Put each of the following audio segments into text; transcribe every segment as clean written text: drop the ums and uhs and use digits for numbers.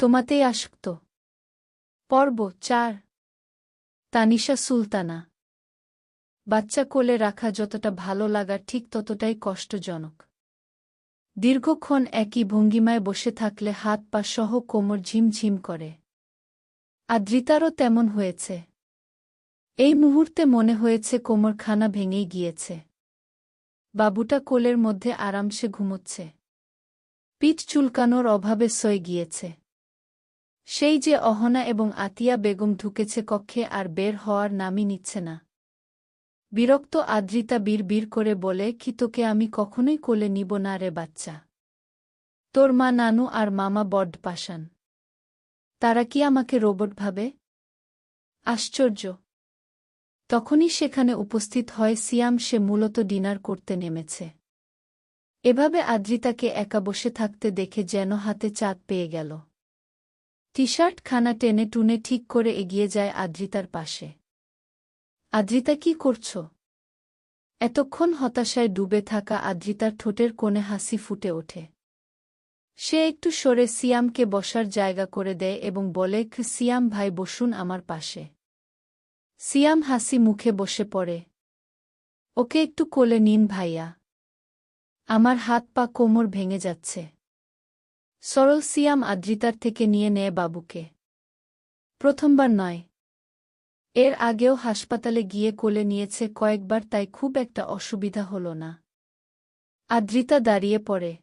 তোমাতেই আসক্ত। পর্ব ৪। তানিশা সুলতানা। বাচ্চা কোলে রাখা যতটা ভালো লাগার ঠিক ততটাই কষ্টজনক। দীর্ঘক্ষণ একই ভঙ্গিমায় বসে থাকলে হাত পা সহ কোমর ঝিমঝিম করে। আদ্রিতারও তেমন হয়েছে। এই মুহূর্তে মনে হয়েছে কোমরখানা ভেঙেই গিয়েছে। বাবুটা কোলের মধ্যে আরামসে ঘুমোচ্ছে। পিঠ চুলকানোর অভাবে সয়ে গিয়েছে। সেই যে অহনা এবং আতিয়া বেগম ঢুকেছে কক্ষে আর বের হওয়ার নামই নিচ্ছে না। বিরক্ত আদ্রিতা বিড় করে বলে, কি তোকে আমি কখনোই কোলে নিব না রে বাচ্চা। তোর মা নানু আর মামা বড্ড পাষাণ। তারা কি আমাকে রোবট ভাবে? আশ্চর্য। তখনই সেখানে উপস্থিত হয় সিয়াম। সে মূলত ডিনার করতে নেমেছে। এভাবে আদ্রিতাকে একা বসে থাকতে দেখে যেন হাতে চাঁদ পেয়ে গেল। টি-শার্ট খানা টেনে টুনে ঠিক করে এগিয়ে যায় আদ্রিতার পাশে। আদ্রিতা, কি করছ? এতক্ষণ হতাশায় ডুবে থাকা আদ্রিতার ঠোঁটের কোণে হাসি ফুটে ওঠে। সে একটু সরে সিয়ামকে বসার জায়গা করে দেয় এবং বলে, সিয়াম ভাই বসুন আমার পাশে। সিয়াম হাসি মুখে বসে পড়ে। ওকে একটু কোলে নিন ভাইয়া। আমার হাত পা কোমর ভেঙে যাচ্ছে। সরল সিয়াম আদ্রিতার থেকে নিয়ে নেয় বাবুকে। প্রথমবার নয়, এর আগেও হাসপাতালে গিয়ে কোলে নিয়েছে কয়েকবার, তাই খুব একটা অসুবিধা হল না। আদ্রিতা দাঁড়িয়ে পড়ে।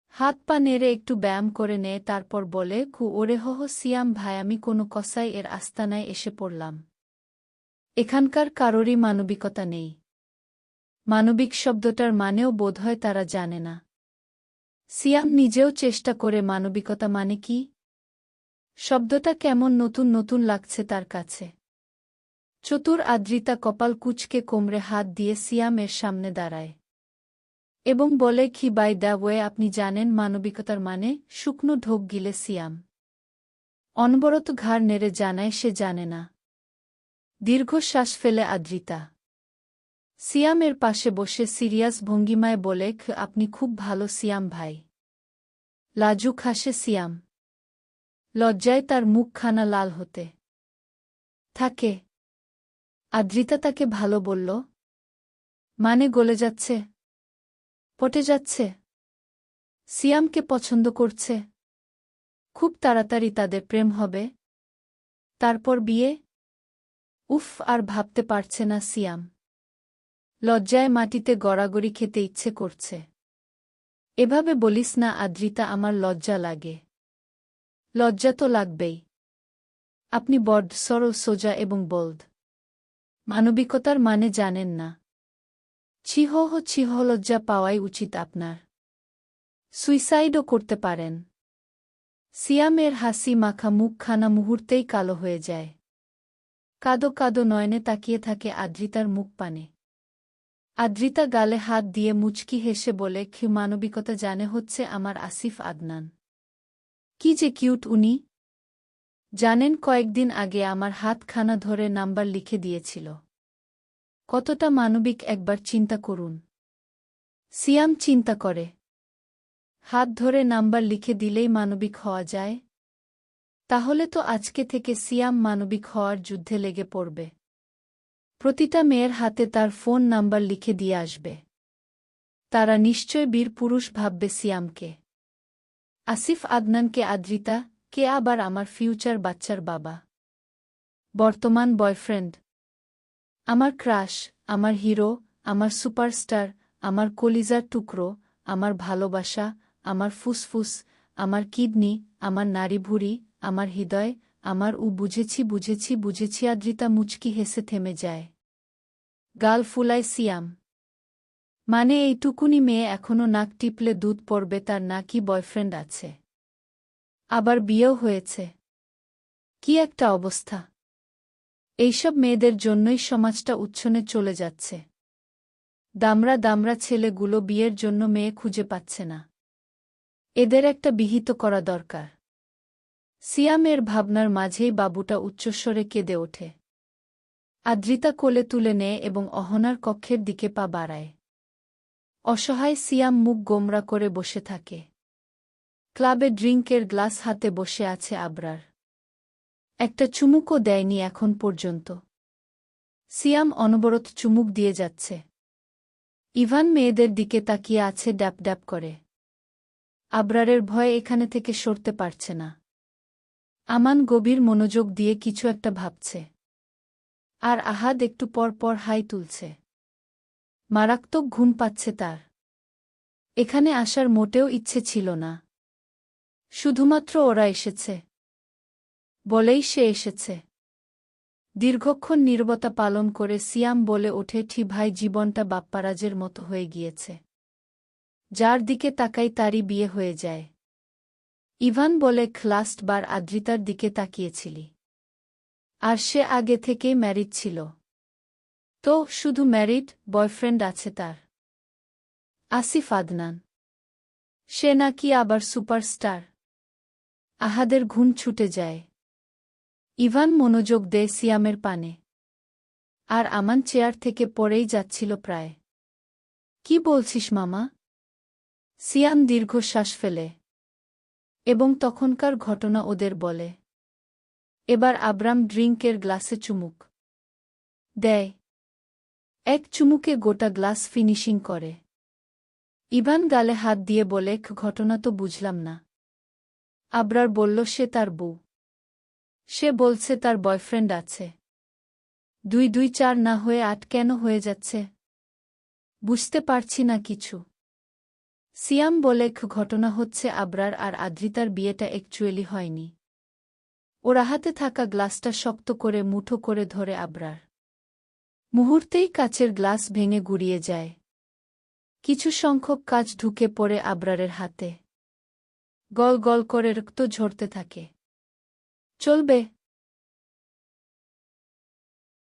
হাত পা নেড়ে একটু ব্যায়াম করে নেয়, তারপর বলে, ওরে হহ সিয়াম ভাই, আমি কোনো কসাই এর আস্তানায় এসে পড়লাম। এখানকার কারোরই মানবিকতা নেই। মানবিক শব্দটার মানেও বোধহয় তারা জানে না। সিয়াম নিজেও চেষ্টা করে মানবিকতা মানে কি। শব্দটা কেমন নতুন নতুন লাগছে তার কাছে। চতুর আদ্রিতা কপাল কুঁচকে কোমরে হাত দিয়ে সিয়ামের সামনে দাঁড়ায় এবং বলে, বাই দ্য ওয়ে, আপনি জানেন মানবিকতার মানে? শুকনো ঢোক গিলে সিয়াম অনবরত ঘাড় নেড়ে জানায় সে জানে না। দীর্ঘশ্বাস ফেলে আদ্রিতা সিয়ামের পাশে বসে সিরিয়াস ভঙ্গিমায় বলে, আপনি খুব ভালো সিয়াম ভাই। লাজুক হাসে সিয়াম। লজ্জায় তার মুখখানা লাল হতে থাকে। আদ্রিতা তাকে ভালো বলল? মানে গলে যাচ্ছে, পটে যাচ্ছে, সিয়ামকে পছন্দ করছে, খুব তাড়াতাড়ি তাদের প্রেম হবে, তারপর বিয়ে? উফ, আর ভাবতে পারছে না সিয়াম। লজ্জায় মাটিতে গড়াগড়ি খেতে ইচ্ছে করছে। এভাবে বলিস না আদ্রিতা, আমার লজ্জা লাগে। লজ্জা তো লাগবেই। আপনি বড্ড সরল, সোজা এবং বোল্ড। মানবিকতার মানে জানেন না। ছিহ, লজ্জা পাওয়াই উচিত আপনার। সুইসাইডও করতে পারেন। সিয়ামের হাসি মাখা মুখখানা মুহূর্তেই কালো হয়ে যায়। কাদো কাদো নয়নে তাকিয়ে থাকে আদ্রিতার মুখ পানে। আদ্রিতা গালে হাত দিয়ে মুচকি হেসে বলে, মানবিকতা জানে হচ্ছে আমার আসিফ আদনান। কি যে কিউট উনি। জানেন, কয়েকদিন আগে আমার হাতখানা ধরে নাম্বার লিখে দিয়েছিল। কতটা মানবিক একবার চিন্তা করুন। সিয়াম চিন্তা করে, হাত ধরে নাম্বার লিখে দিলেই মানবিক হওয়া যায়? তাহলে তো আজকে থেকে সিয়াম মানবিক হওয়ার যুদ্ধে লেগে পড়বে। প্রতিটা মেয়ের হাতে তার ফোন নাম্বার লিখে দিয়ে আসবে। তারা নিশ্চয় বীর পুরুষ ভাববে সিয়ামকে। আসিফ আদনানকে আদ্রিতা, কে আবার আমার ফিউচার বাচ্চার বাবা, বর্তমান বয়ফ্রেন্ড, আমার ক্রাশ, আমার হিরো, আমার সুপারস্টার, আমার কলিজার টুকরো, আমার ভালোবাসা, আমার ফুসফুস, আমার কিডনি, আমার নাড়িভুড়ি, আমার হৃদয়, আমার বুঝেছি। আদ্রিতা মুচকি হেসে থেমে যায়। গাল ফুলায় সিয়াম। মানে এইটুকুনি মেয়ে এখনো নাক টিপলে দুধ পড়বে, তার নাকি বয়ফ্রেন্ড আছে, আবার বিয়েও হয়েছে। কি একটা অবস্থা। এইসব মেয়েদের জন্যই সমাজটা উচ্ছনে চলে যাচ্ছে। দামড়া ছেলেগুলো বিয়ের জন্য মেয়ে খুঁজে পাচ্ছে না। এদের একটা বিহিত করা দরকার। সিয়ামের ভাবনার মাঝেই বাবুটা উচ্চস্বরে কেঁদে ওঠে। আদ্রিতা কোলে তুলে নেয় এবং অহনার কক্ষের দিকে পা বাড়ায়। অসহায় সিয়াম মুখ গোমরা করে বসে থাকে। ক্লাবে ড্রিঙ্কের গ্লাস হাতে বসে আছে আবরার। একটা চুমুকও দেয়নি এখন পর্যন্ত। সিয়াম অনবরত চুমুক দিয়ে যাচ্ছে। ইভান মেয়েদের দিকে তাকিয়ে আছে ড্যাপ ড্যাপ করে। আবরারের ভয়ে এখানে থেকে সরতে পারছে না। আমান গভীর মনোযোগ দিয়ে কিছু একটা ভাবছে। আর আহাদ একটু পর পর হাই তুলছে। মারাত্মক ঘুম পাচ্ছে তার। এখানে আসার মোটেও ইচ্ছে ছিল না। শুধুমাত্র ওরা এসেছে বলেই সে এসেছে। দীর্ঘক্ষণ নীরবতা পালন করে সিয়াম বলে ওঠে, ঠিক ভাই, জীবনটা বাপ্পারাজের মতো হয়ে গিয়েছে। যার দিকে তাকাই তারই বিয়ে হয়ে যায়। ইভান বলে, লাস্ট বার আদ্রিতার দিকে তাকিয়েছিলি। আর সে আগে থেকেই ম্যারিড ছিল। তো শুধু ম্যারিড বয়ফ্রেন্ড আছে তার। আসিফ আদনান। সে নাকি আবার সুপারস্টার। আহাদের ঘুম ছুটে যায়। ইভান মনোযোগ দেয় সিয়ামের পানে। আর আমান চেয়ার থেকে পড়েই যাচ্ছিল প্রায়। কি বলছিস মামা? সিয়াম দীর্ঘশ্বাস ফেলে। এবং তখনকার ঘটনা ওদের বলে। এবার আব্রাম ড্রিঙ্কের গ্লাসে চুমুক দেয়। এক চুমুকে গোটা গ্লাস ফিনিশিং করে। ইভান গালে হাত দিয়ে বলে, ঘটনা তো বুঝলাম না। আবরার বলল, সে তার বউ। সে বলছে তার বয়ফ্রেন্ড আছে। 2-2-4 না হয়ে 8 কেন হয়ে যাচ্ছে? বুঝতে পারছি না কিছু। সিয়াম বলে, ঘটনা হচ্ছে আবরার আর আদ্রিতার বিয়েটা অ্যাকচুয়ালি হয়নি। ওর হাতে থাকা গ্লাসটা শক্ত করে মুঠো করে ধরে আবরার। মুহূর্তেই কাচের গ্লাস ভেঙে গুড়িয়ে যায়। কিছু সংখ্যক কাচ ঢুকে পড়ে আবরারের হাতে। গল গল করে রক্ত ঝরতে থাকে। চলবে।